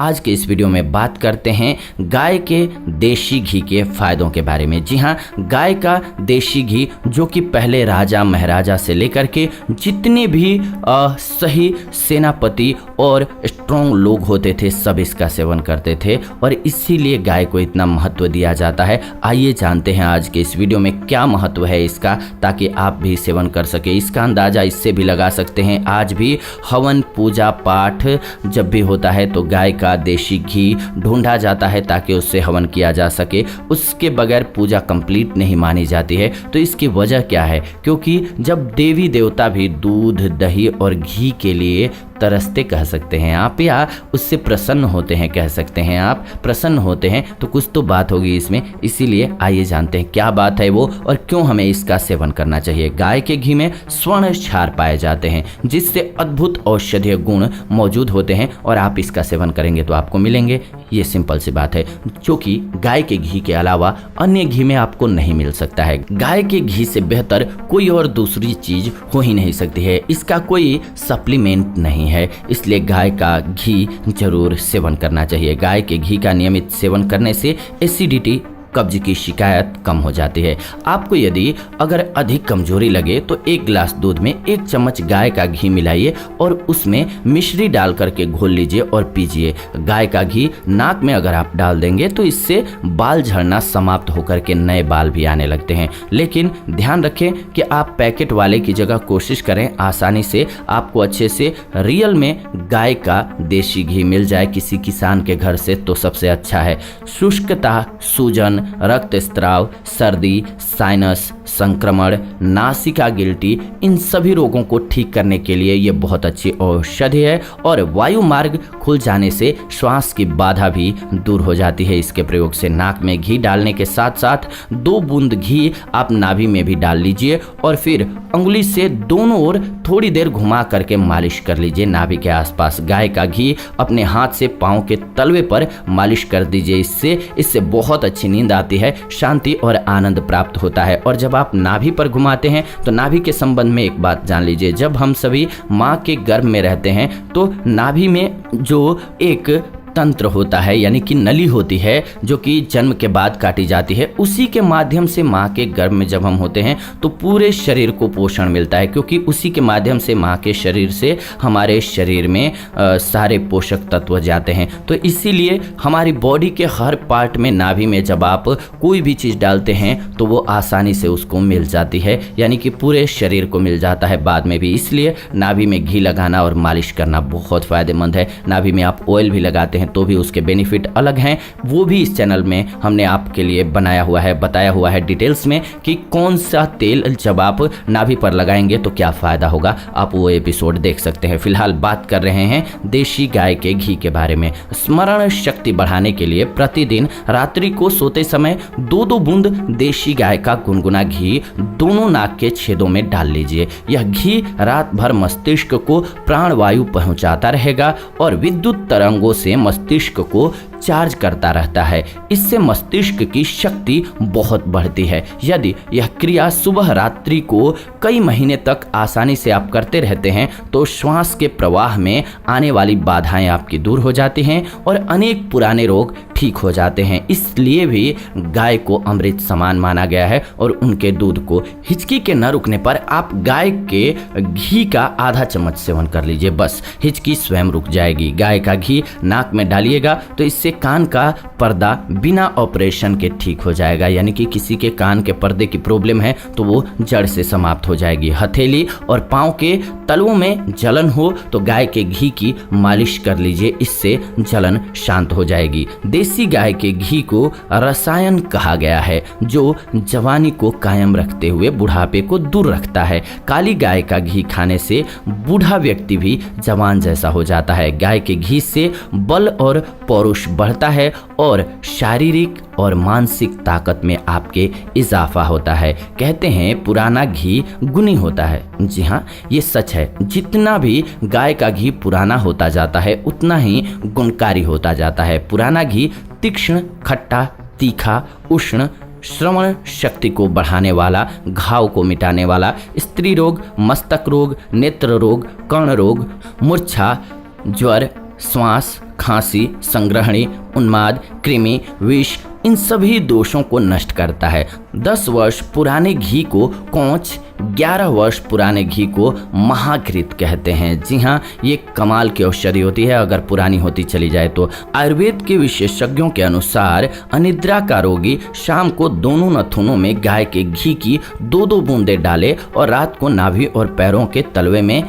आज के इस वीडियो में बात करते हैं गाय के देशी घी के फायदों के बारे में। जी हाँ, गाय का देशी घी जो कि पहले राजा महाराजा से लेकर के जितने भी सही सेनापति और स्ट्रॉन्ग लोग होते थे सब इसका सेवन करते थे और इसीलिए गाय को इतना महत्व दिया जाता है। आइए जानते हैं आज के इस वीडियो में क्या महत्व है इसका, ताकि आप भी सेवन कर सके। इसका अंदाज़ा इससे भी लगा सकते हैं, आज भी हवन पूजा पाठ जब भी होता है तो गाय का देशी घी ढूंढा जाता है ताकि उससे हवन किया जा सके। उसके बगैर पूजा कंप्लीट नहीं मानी जाती है। तो इसकी वजह क्या है? क्योंकि जब देवी देवता भी दूध दही और घी के लिए तरसते कह सकते हैं आप, या उससे प्रसन्न होते हैं कह सकते हैं आप, प्रसन्न होते हैं, तो कुछ तो बात होगी इसमें। इसीलिए आइए जानते हैं क्या बात है वो और क्यों हमें इसका सेवन करना चाहिए। गाय के घी में स्वर्ण क्षार पाए जाते हैं जिससे अद्भुत औषधीय गुण मौजूद होते हैं और आप इसका सेवन करेंगे तो आपको मिलेंगे। ये सिंपल सी बात है, जो कि गाय के घी के अलावा अन्य घी में आपको नहीं मिल सकता है। गाय के घी से बेहतर कोई और दूसरी चीज हो ही नहीं सकती है। इसका कोई सप्लीमेंट नहीं है, इसलिए गाय का घी जरूर सेवन करना चाहिए। गाय के घी का नियमित सेवन करने से एसिडिटी कब्ज की शिकायत कम हो जाती है। आपको यदि अगर अधिक कमजोरी लगे तो एक गिलास दूध में 1 चम्मच गाय का घी मिलाइए और उसमें मिश्री डाल करके घोल लीजिए और पीजिए। गाय का घी नाक में अगर आप डाल देंगे तो इससे बाल झड़ना समाप्त होकर के नए बाल भी आने लगते हैं। लेकिन ध्यान रखें कि आप पैकेट वाले की जगह कोशिश करें आसानी से आपको अच्छे से रियल में गाय का देशी घी मिल जाए किसी किसान के घर से तो सबसे अच्छा है। शुष्कता, सूजन, रक्तस्राव, सर्दी, साइनस संक्रमण, नासिका गिल्टी, इन सभी रोगों को ठीक करने के लिए ये बहुत अच्छी औषधि है और वायु मार्ग खुल जाने से श्वास की बाधा भी दूर हो जाती है। इसके प्रयोग से नाक में घी डालने के साथ साथ 2 बूंद घी आप नाभि में भी डाल लीजिए और फिर उंगली से दोनों ओर थोड़ी देर घुमा करके मालिश कर लीजिए नाभि के आसपास। गाय का घी अपने हाथ से पांव के तलवे पर मालिश कर दीजिए। इससे बहुत अच्छी नींद आती है, शांति और आनंद प्राप्त होता है। और जब आप नाभि पर घुमाते हैं तो नाभि के संबंध में एक बात जान लीजिए, जब हम सभी मां के गर्भ में रहते हैं तो नाभि में जो एक तंत्र होता है यानी कि नली होती है जो कि जन्म के बाद काटी जाती है, उसी के माध्यम से माँ के गर्भ में जब हम होते हैं तो पूरे शरीर को पोषण मिलता है, क्योंकि उसी के माध्यम से माँ के शरीर से हमारे शरीर में सारे पोषक तत्व जाते हैं। तो इसीलिए हमारी बॉडी के हर पार्ट में नाभि में जब आप कोई भी चीज़ डालते हैं तो वो आसानी से उसको मिल जाती है, यानी कि पूरे शरीर को मिल जाता है बाद में भी। इसलिए नाभि में घी लगाना और मालिश करना बहुत फ़ायदेमंद है। नाभि में आप ऑयल भी लगाते हैं तो भी उसके बेनिफिट अलग हैं, वो भी इस चैनल में हमने आपके लिए बनाया हुआ है, बताया हुआ है डिटेल्स में कि कौन सा तेल जब आप नाभि पर लगाएंगे तो क्या फ़ायदा होगा। आप वो एपिसोड देख सकते हैं। फिलहाल बात कर रहे हैं देशी गाय के घी के बारे में। स्मरण शक्ति बढ़ाने के लिए प्रतिदिन रात्रि को सोते समय 2-2 बूंद देशी गाय का गुनगुना घी दोनों नाक के छेदों में डाल लीजिए। यह घी रात भर मस्तिष्क को प्राणवायु पहुंचाता रहेगा और विद्युत तरंगों से मस्तिष्क को चार्ज करता रहता है। इससे मस्तिष्क की शक्ति बहुत बढ़ती है। यदि यह क्रिया सुबह रात्रि को कई महीने तक आसानी से आप करते रहते हैं तो श्वास के प्रवाह में आने वाली बाधाएं आपकी दूर हो जाती हैं और अनेक पुराने रोग ठीक हो जाते हैं। इसलिए भी गाय को अमृत समान माना गया है और उनके दूध को हिचकी के न रुकने पर आप गाय के घी का आधा चम्मच सेवन कर लीजिए, बस हिचकी स्वयं रुक जाएगी। गाय का घी नाक में डालिएगा तो इससे कान का पर्दा बिना ऑपरेशन के ठीक हो जाएगा, यानी कि किसी के कान के पर्दे की प्रॉब्लम है तो वो जड़ से समाप्त हो जाएगी। हथेली और पांव के तलवों में जलन हो तो गाय के घी की मालिश कर लीजिए, इससे जलन शांत हो जाएगी। देसी गाय के घी को रसायन कहा गया है जो जवानी को कायम रखते हुए बुढ़ापे को दूर रखता है। काली गाय का घी खाने से बूढ़ा व्यक्ति भी जवान जैसा हो जाता है। गाय के घी से बल और पौरुष बढ़ता है और शारीरिक और मानसिक ताकत में आपके इजाफा होता है। कहते हैं पुराना घी गुनी होता है। जी हाँ, ये सच है। जितना भी गाय का घी पुराना होता जाता है उतना ही गुणकारी होता जाता है। पुराना घी तीक्ष्ण, खट्टा, तीखा, उष्ण, श्रवण शक्ति को बढ़ाने वाला, घाव को मिटाने वाला, स्त्री रोग, मस्तक रोग, नेत्र रोग, कर्ण रोग, मूर्छा, ज्वर, श्वास, खांसी, संग्रहणी, उन्माद, कृमि, विष, इन सभी दोषों को नष्ट करता है। 10 वर्ष पुराने घी को कौच, 11 वर्ष पुराने घी को महाघृत कहते हैं। जी हाँ, ये कमाल की औषधि होती है अगर पुरानी होती चली जाए तो। आयुर्वेद के विशेषज्ञों के अनुसार अनिद्रा का रोगी शाम को दोनों नथुनों में गाय के घी की 2-2 बूंदें डाले और रात को नाभि और पैरों के तलवे में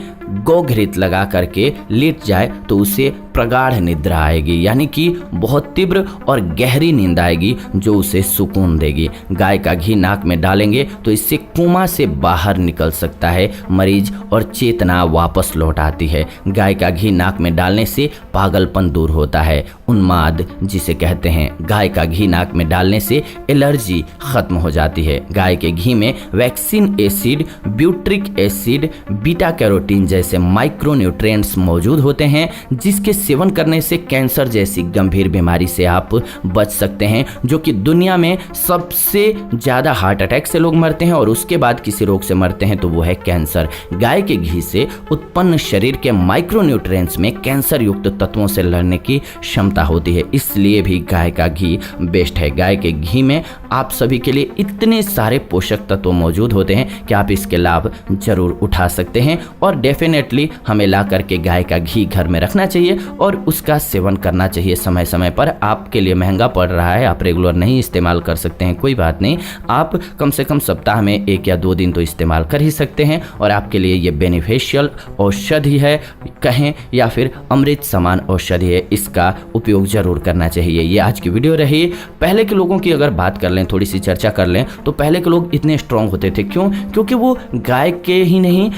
गोघृत लगा करके लेट जाए तो उसे प्रगाढ़ निद्रा आएगी, यानी कि बहुत तीव्र और गहरी नींद आएगी जो उसे सुकून देगी। गाय का घी नाक में डालेंगे तो इससे कोमा से बाहर निकल सकता है मरीज और चेतना वापस लौट आती है। गाय का घी नाक में डालने से पागलपन दूर होता है, उन्माद जिसे कहते हैं। गाय का घी नाक में डालने से एलर्जी खत्म हो जाती है। गाय के घी में vaccine acid, butyric acid, beta carotene जैसे माइक्रो न्यूट्रिएंट्स मौजूद होते हैं जिसके सेवन करने से कैंसर जैसी गंभीर बीमारी से आप बच सकते हैं, जो कि दुनिया में सबसे ज़्यादा हार्ट अटैक से लोग मरते हैं और उसके बाद किसी रोग से मरते हैं तो वो है कैंसर। गाय के घी से उत्पन्न शरीर के माइक्रो न्यूट्रिएंट्स में कैंसर युक्त तत्वों से लड़ने की क्षमता होती है, इसलिए भी गाय का घी बेस्ट है। गाय के घी में आप सभी के लिए इतने सारे पोषक तत्व मौजूद होते हैं कि आप इसके लाभ जरूर उठा सकते हैं और डेफिनेटली हमें ला करके गाय का घी घर में रखना चाहिए और उसका सेवन करना चाहिए समय समय पर। आपके लिए महंगा पड़ रहा है, आप रेगुलर नहीं इस्तेमाल कर सकते हैं, कोई बात नहीं, आप कम से कम सप्ताह में 1 या 2 दिन तो इस्तेमाल कर ही सकते हैं और आपके लिए ये बेनिफिशियल औषधि है कहें या फिर अमृत समान औषधि है, इसका उपयोग जरूर करना चाहिए। ये आज की वीडियो रही। पहले के लोगों की अगर बात कर लें, थोड़ी सी चर्चा कर लें, तो पहले के लोग इतने स्ट्रांग होते थे, क्यों? क्योंकि वो गाय के ही नहीं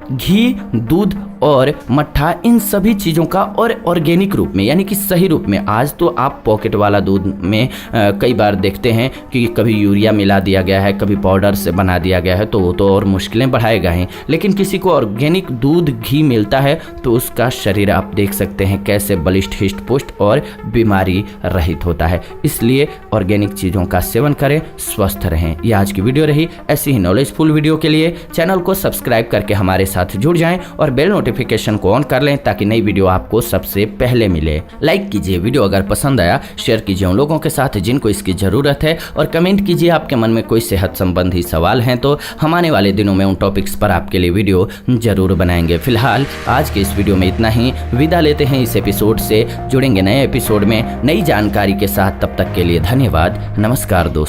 घी, दूध और मट्ठा, इन सभी चीज़ों का और ऑर्गेनिक रूप में यानी कि सही रूप में। आज तो आप पॉकेट वाला दूध में कई बार देखते हैं कि कभी यूरिया मिला दिया गया है, कभी पाउडर से बना दिया गया है, तो वो तो और मुश्किलें बढ़ाएगा ही। लेकिन किसी को ऑर्गेनिक दूध, घी मिलता है तो उसका शरीर आप देख सकते हैं कैसे बलिष्ठ, हिष्ट पुष्ट और बीमारी रहित होता है। इसलिए ऑर्गेनिक चीज़ों का सेवन करें, स्वस्थ रहें। ये आज की वीडियो रही। ऐसी ही नॉलेजफुल वीडियो के लिए चैनल को सब्सक्राइब करके हमारे साथ जुड़ जाएं और बेल नोटिफिकेशन को ऑन कर लें ताकि नई वीडियो आपको सबसे पहले मिले। लाइक कीजिए, वीडियो अगर पसंद आया शेयर कीजिए उन लोगों के साथ जिनको इसकी जरूरत है और कमेंट कीजिए आपके मन में कोई सेहत संबंधी सवाल हैं तो हम आने वाले दिनों में उन टॉपिक्स पर आपके लिए वीडियो जरूर बनाएंगे। फिलहाल आज के इस वीडियो में इतना ही, विदा लेते हैं इस एपिसोड से। जुड़ेंगे नए एपिसोड में नई जानकारी के साथ, तब तक के लिए धन्यवाद। नमस्कार दोस्तों।